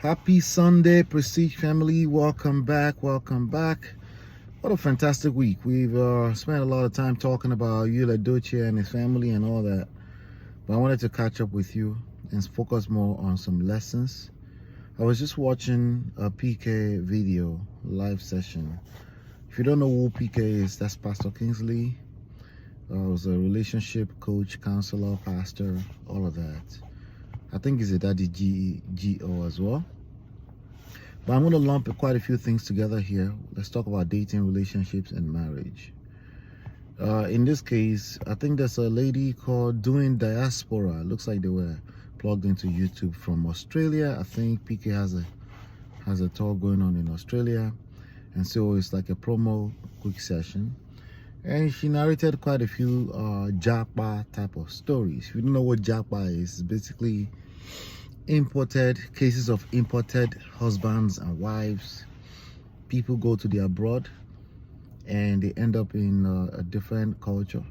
Happy Sunday, Prestige family. Welcome back. Welcome back. What a fantastic week. We've spent a lot of time talking about PETE EDOCHIE and his family and all that. But I wanted to catch up with you and focus more on some lessons. I was just watching a PK video live session. If you don't know who PK is, that's Pastor Kingsley. I was a relationship coach, counselor, pastor, all of that. I think he's a daddy GO as well. But I'm going to lump quite a few things together here. Let's talk about dating, relationships, and marriage. In this case, I think there's a lady called Doing Diaspora. It looks like they were plugged into YouTube from Australia. I think PK has a tour going on in Australia. And so it's like a promo quick session. And she narrated quite a few Japa type of stories. If you don't know what Japa is, it's basically imported cases of imported husbands and wives. People go to the abroad and they end up in a different culture.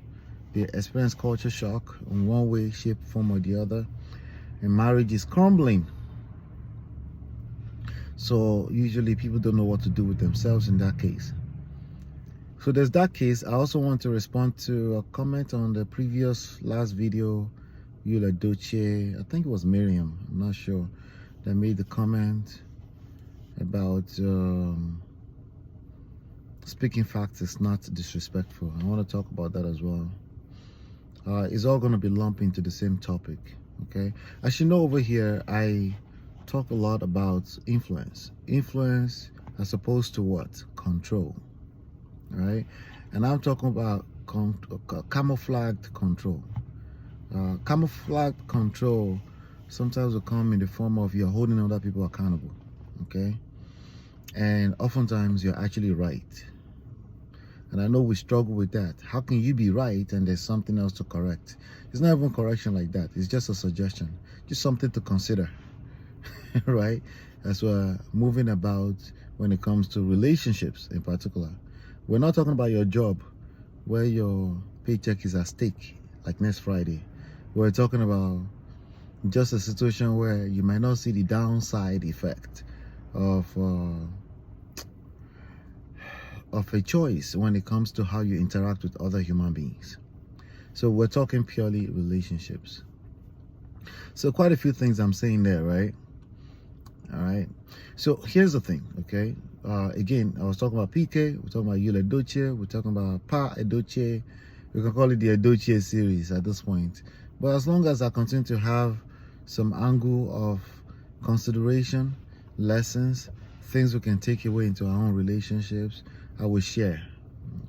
They experience culture shock in one way, shape, form, or the other, and marriage is crumbling. So usually people don't know what to do with themselves in that case. So there's that case. I also want to respond to a comment on the last video, PETE EDOCHIE. I think it was Miriam, I'm not sure, that made the comment about speaking facts is not disrespectful. I want to talk about that as well. It's all going to be lumped into the same topic, okay? As you know, over here, I talk a lot about influence. Influence as opposed to what? Control. Right, and I'm talking about camouflaged control. Camouflaged control sometimes will come in the form of you're holding other people accountable, okay? And oftentimes you're actually right. And I know we struggle with that. How can you be right and there's something else to correct? It's not even correction like that. It's just a suggestion, just something to consider, right? As we're moving about when it comes to relationships in particular. We're not talking about your job where your paycheck is at stake, like next Friday. We're talking about just a situation where you might not see the downside effect of a choice when it comes to how you interact with other human beings. So we're talking purely relationships. So quite a few things I'm saying there, right? All right. So here's the thing, okay? Again, I was talking about PK, we're talking about PETE EDOCHIE, we're talking about PETE EDOCHIE. We can call it the EDOCHIE series at this point. But as long as I continue to have some angle of consideration, lessons, things we can take away into our own relationships, I will share,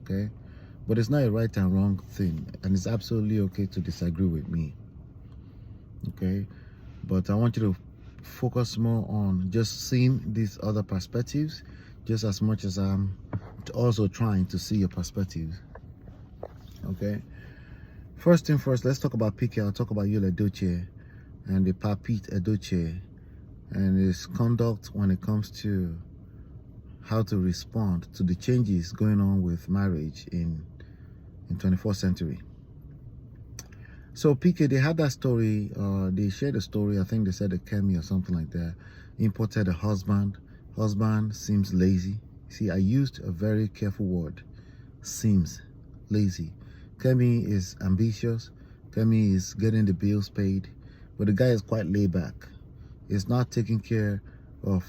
okay? But it's not a right and wrong thing, and it's absolutely okay to disagree with me, okay? But I want you to focus more on just seeing these other perspectives just as much as I'm also trying to see your perspectives, okay? First thing first, let's talk about PK. I'll talk about PETE EDOCHIE and the PETE EDOCHIE and his conduct when it comes to how to respond to the changes going on with marriage in 21st century. So PK, they had that story, they shared a story, I think they said a Kemi or something like that, imported a husband seems lazy. See, I used a very careful word, seems lazy. Kemi is ambitious, Kemi is getting the bills paid, but the guy is quite laid back. He's not taking care of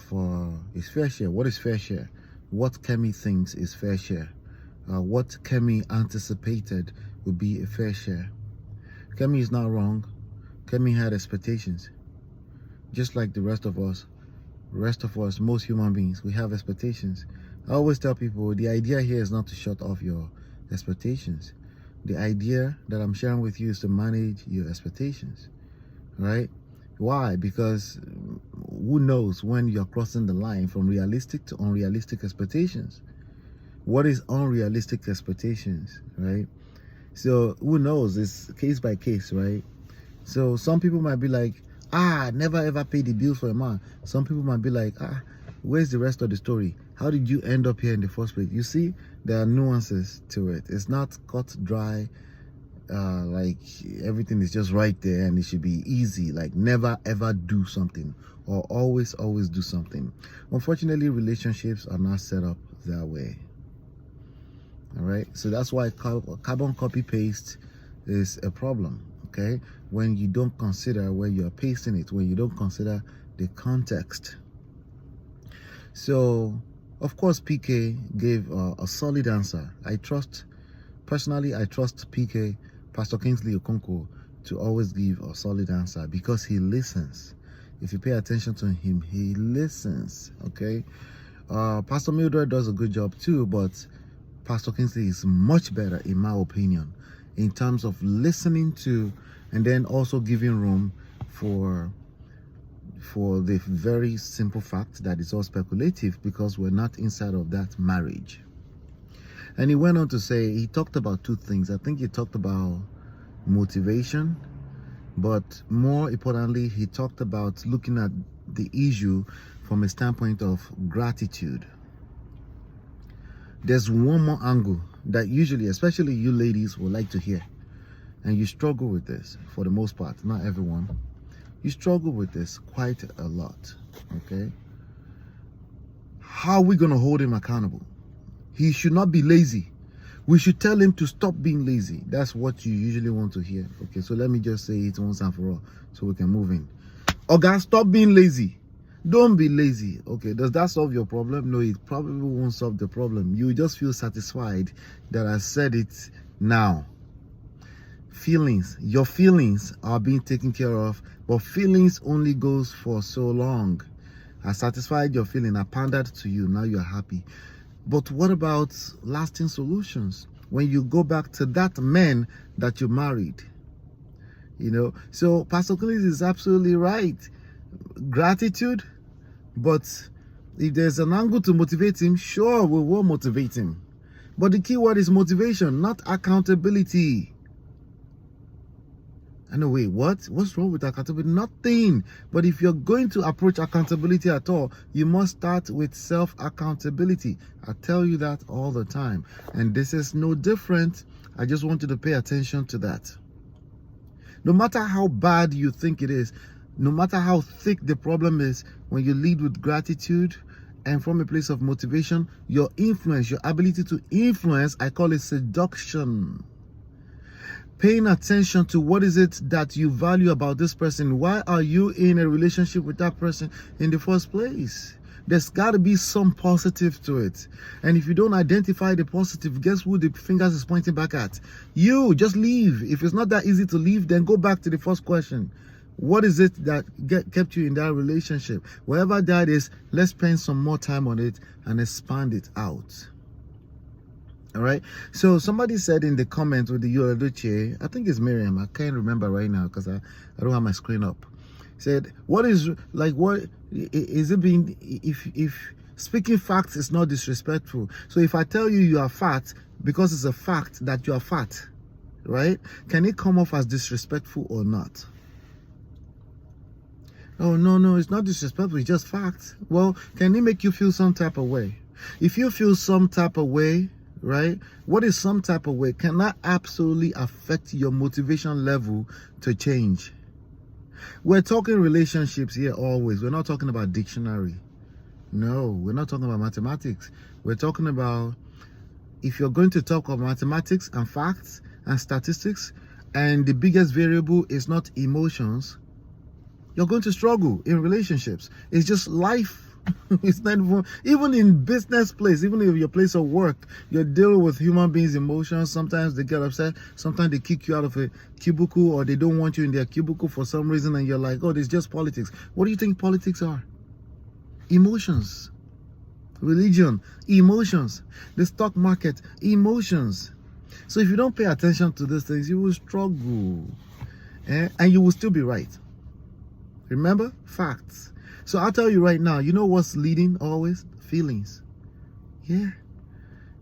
his fair share. What is fair share? What Kemi thinks is fair share. What Kemi anticipated would be a fair share. Kemi is not wrong. Kemi had expectations. Just like the rest of us, most human beings, we have expectations. I always tell people the idea here is not to shut off your expectations. The idea that I'm sharing with you is to manage your expectations, right? Why? Because who knows when you're crossing the line from realistic to unrealistic expectations. What is unrealistic expectations, right? So who knows? It's case by case, right? So some people might be like, never ever pay the bills for a man. Some people might be like, where's the rest of the story? How did you end up here in the first place? You see, there are nuances to it. It's not cut dry like everything is just right there and it should be easy, like never ever do something or always do something. Unfortunately, relationships are not set up that way. All right, so that's why carbon copy paste is a problem. Okay, when you don't consider where you're pasting it, when you don't consider the context. So of course PK gave a solid answer. Personally I trust PK, Pastor Kingsley Okonkwo, to always give a solid answer because he listens. If you pay attention to him, he listens. Okay, Pastor Mildred does a good job too, but Pastor Kingsley is much better, in my opinion, in terms of listening to and then also giving room for the very simple fact that it's all speculative because we're not inside of that marriage. And he went on to say, he talked about two things. I think he talked about motivation, but more importantly, he talked about looking at the issue from a standpoint of gratitude. There's one more angle that usually, especially you ladies, would like to hear. And you struggle with this for the most part, not everyone. You struggle with this quite a lot, okay? How are we going to hold him accountable? He should not be lazy. We should tell him to stop being lazy. That's what you usually want to hear. Okay, so let me just say it once and for all so we can move in. Okay, stop being lazy. Don't be lazy. Okay, does that solve your problem? No, it probably won't solve the problem. You just feel satisfied that I said it now. Feelings, your feelings are being taken care of, but feelings only goes for so long. I satisfied your feeling, I pandered to you, now you're happy. But what about lasting solutions? When you go back to that man that you married, you know? So Pastor Cleese is absolutely right. Gratitude, but if there's an angle to motivate him, sure, we will motivate him. But the key word is motivation, not accountability. I know, wait, what? What's wrong with accountability? Nothing. But if you're going to approach accountability at all, you must start with self-accountability. I tell you that all the time. And this is no different. I just want you to pay attention to that. No matter how bad you think it is, no matter how thick the problem is, when you lead with gratitude and from a place of motivation, your influence, your ability to influence, I call it seduction. Paying attention to what is it that you value about this person. Why are you in a relationship with that person in the first place? There's got to be some positive to it. And if you don't identify the positive, guess who the fingers is pointing back at? You. Just leave. If it's not that easy to leave, then go back to the first question. What is it that kept you in that relationship? Whatever that is, let's spend some more time on it and expand it out. All right, so somebody said in the comment with the PETE EDOCHIE, I think it's Miriam, I can't remember right now because I don't have my screen up, said, what is, like, what is it being, if speaking facts is not disrespectful? So if I tell you are fat because it's a fact that you are fat, right, can it come off as disrespectful or not? Oh, no, it's not disrespectful, it's just facts. Well, can it make you feel some type of way? If you feel some type of way, right, what is some type of way, can that absolutely affect your motivation level to change? We're talking relationships here always. We're not talking about dictionary. No, we're not talking about mathematics. We're talking about, if you're going to talk about mathematics and facts and statistics, and the biggest variable is not emotions, you're going to struggle in relationships. It's just life. It's not even in business place, even in your place of work, you're dealing with human beings' emotions. Sometimes they get upset, sometimes they kick you out of a cubicle, or they don't want you in their cubicle for some reason, and you're like, oh, it's just politics. What do you think politics are? Emotions. Religion, emotions. The stock market, emotions. So if you don't pay attention to these things, you will struggle, and you will still be right. Remember, facts. So I'll tell you right now, you know what's leading always? Feelings. Yeah.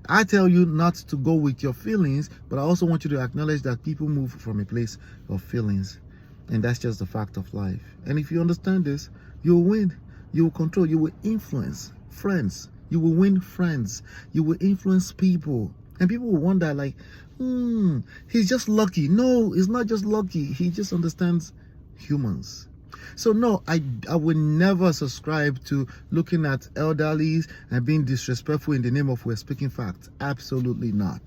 I tell you not to go with your feelings, but I also want you to acknowledge that people move from a place of feelings. And that's just the fact of life. And if you understand this, you'll win. You will control. You will influence friends. You will win friends. You will influence people. And people will wonder, like, He's just lucky. No, he's not just lucky. He just understands humans. So no, I would never subscribe to looking at elderlies and being disrespectful in the name of we're speaking facts. Absolutely not.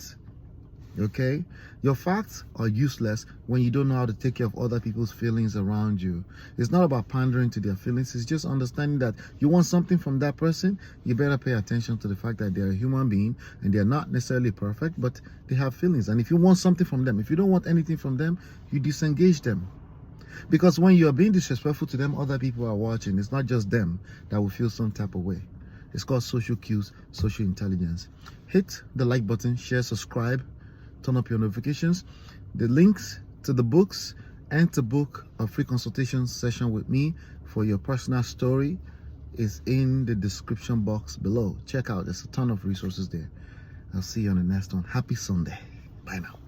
Okay? Your facts are useless when you don't know how to take care of other people's feelings around you. It's not about pandering to their feelings. It's just understanding that you want something from that person. You better pay attention to the fact that they're a human being and they're not necessarily perfect, but they have feelings. And if you want something from them, if you don't want anything from them, you disengage them. Because when you are being disrespectful to them, other people are watching. It's not just them that will feel some type of way. It's called social cues, social intelligence. Hit the like button, share, subscribe, turn up your notifications. The links to the books and to book a free consultation session with me for your personal story is in the description box below. Check out, there's a ton of resources there. I'll see you on the next one. Happy Sunday. Bye now.